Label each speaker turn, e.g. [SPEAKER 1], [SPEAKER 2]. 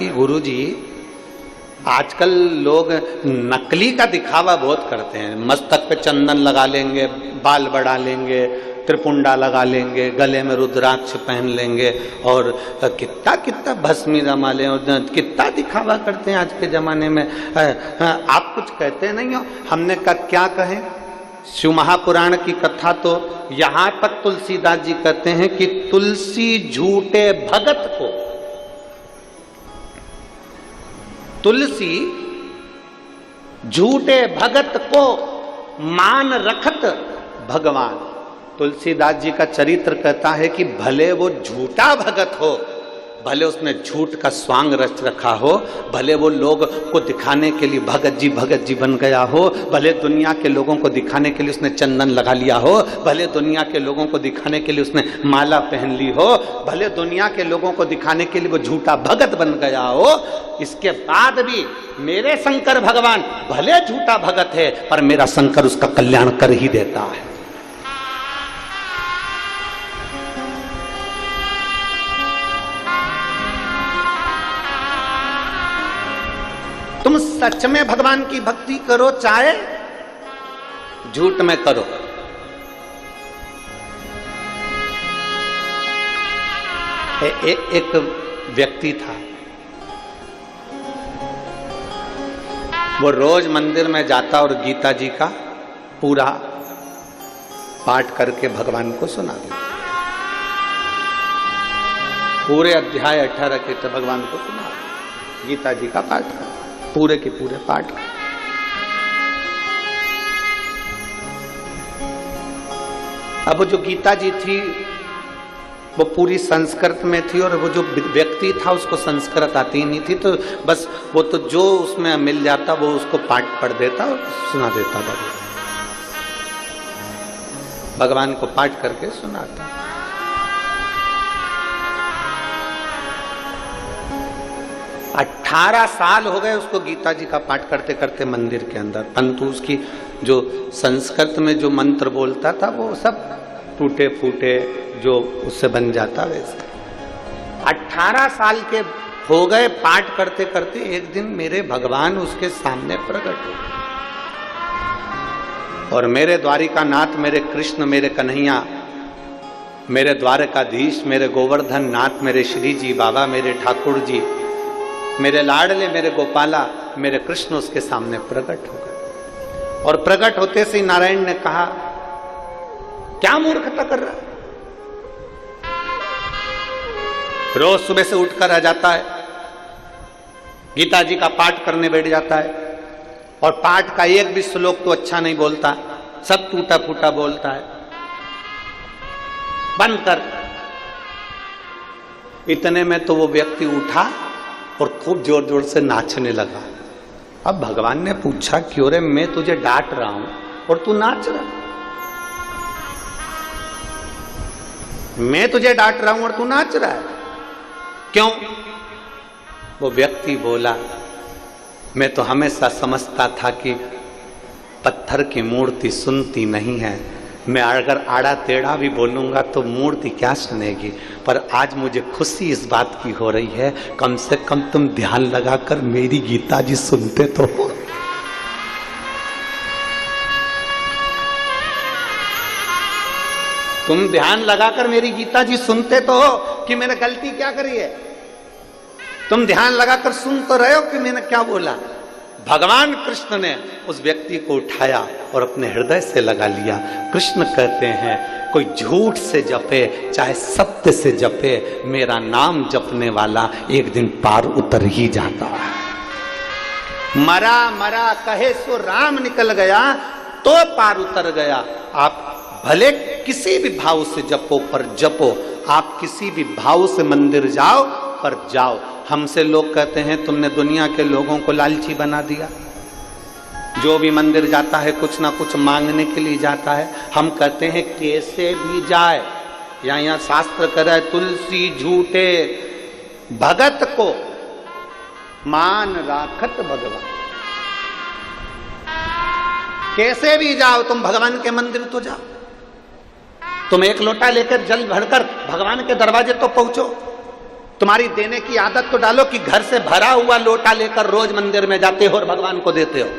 [SPEAKER 1] कि गुरुजी आजकल लोग नकली का दिखावा बहुत करते हैं। मस्तक पे चंदन लगा लेंगे, बाल बढ़ा लेंगे, त्रिपुंडा लगा लेंगे, गले में रुद्राक्ष पहन लेंगे और कितना कितना भस्मी रमा लें और कितना दिखावा करते हैं आज के ज़माने में। आप कुछ कहते नहीं हो। हमने कहा क्या कहें, शिव महापुराण की कथा तो यहाँ तक तुलसीदास जी कहते हैं कि तुलसी झूठे भगत को, तुलसी झूठे भगत को मान रखत भगवान। तुलसीदास जी का चरित्र कहता है कि भले वो झूठा भगत हो, भले उसने झूठ का स्वांग रच रखा हो, भले वो लोग को दिखाने के लिए भगत जी बन गया हो, भले दुनिया के लोगों को दिखाने के लिए उसने चंदन लगा लिया हो, भले दुनिया के लोगों को दिखाने के लिए उसने माला पहन ली हो, भले दुनिया के लोगों को दिखाने के लिए वो झूठा भगत बन गया हो, इसके बाद भी मेरे शंकर भगवान भले झूठा भगत है पर मेरा शंकर उसका कल्याण कर ही देता है। तुम सच में भगवान की भक्ति करो चाहे झूठ में करो। एक व्यक्ति था, वो रोज मंदिर में जाता और गीता जी का पूरा पाठ करके भगवान को सुना देता। पूरे अध्याय 18 के तो भगवान को सुना, गीता जी का पाठ कर, पूरे के पूरे पाठ कर। अब जो गीता जी थी वो पूरी संस्कृत में थी और वो जो व्यक्ति था उसको संस्कृत आती नहीं थी, तो बस वो तो जो उसमें मिल जाता वो उसको पाठ पढ़ देता और सुना देता। भगवान को पाठ करके सुनाता। अठारह साल हो गए उसको गीता जी का पाठ करते करते मंदिर के अंदर, परंतु उसकी जो संस्कृत में जो मंत्र बोलता था वो सब टूटे फूटे जो उससे बन जाता वैसे। 18 साल के हो गए पाठ करते करते, एक दिन मेरे भगवान उसके सामने प्रकट हो और मेरे द्वारिका नाथ, मेरे कृष्ण, मेरे कन्हैया, मेरे द्वारकाधीश, मेरे गोवर्धन नाथ, मेरे श्री जी बाबा, मेरे ठाकुर जी, मेरे लाडले, मेरे गोपाला, मेरे कृष्ण उसके सामने प्रकट हो गए। और प्रकट होते से नारायण ने कहा, क्या मूर्खता कर रहा है? रोज सुबह से उठकर आ जाता है, गीता जी का पाठ करने बैठ जाता है और पाठ का एक भी श्लोक तो अच्छा नहीं बोलता, सब टूटा फूटा बोलता है। बंद कर। इतने में तो वो व्यक्ति उठा और खूब जोर जोर से नाचने लगा। अब भगवान ने पूछा, क्यों रे, मैं तुझे डांट रहा हूं और तू नाच रहा? मैं तुझे डांट रहा हूं और तू नाच रहा है, क्यों? वो व्यक्ति बोला, मैं तो हमेशा समझता था कि पत्थर की मूर्ति सुनती नहीं है, मैं अगर आड़ा टेढ़ा भी बोलूंगा तो मूर्ति क्या सुनेगी, पर आज मुझे खुशी इस बात की हो रही है, कम से कम तुम ध्यान लगाकर मेरी गीता जी सुनते तो हो। तुम ध्यान लगाकर मेरी गीता जी सुनते तो हो कि मैंने गलती क्या करी है। तुम ध्यान लगाकर सुन तो रहे हो कि मैंने क्या बोला। भगवान कृष्ण ने उस व्यक्ति को उठाया और अपने हृदय से लगा लिया। कृष्ण कहते हैं, कोई झूठ से जपे चाहे सत्य से जपे, मेरा नाम जपने वाला एक दिन पार उतर ही जाता है। मरा मरा कहे सो राम निकल गया तो पार उतर गया। आप भले किसी भी भाव से जपो, पर जपो। आप किसी भी भाव से मंदिर जाओ, पर जाओ। हमसे लोग कहते हैं तुमने दुनिया के लोगों को लालची बना दिया। जो भी मंदिर जाता है कुछ ना कुछ मांगने के लिए जाता है। हम कहते हैं कैसे भी जाए, यहाँ शास्त्र कह रहा है, तुलसी झूठे भगत को मान राखत भगवान। कैसे भी जाओ तुम भगवान के मंदिर तो जाओ। तुम एक लोटा लेकर जल भरकर भगवान के दरवाजे तो पहुंचो। तुम्हारी देने की आदत तो डालो कि घर से भरा हुआ लोटा लेकर रोज मंदिर में जाते हो और भगवान को देते हो।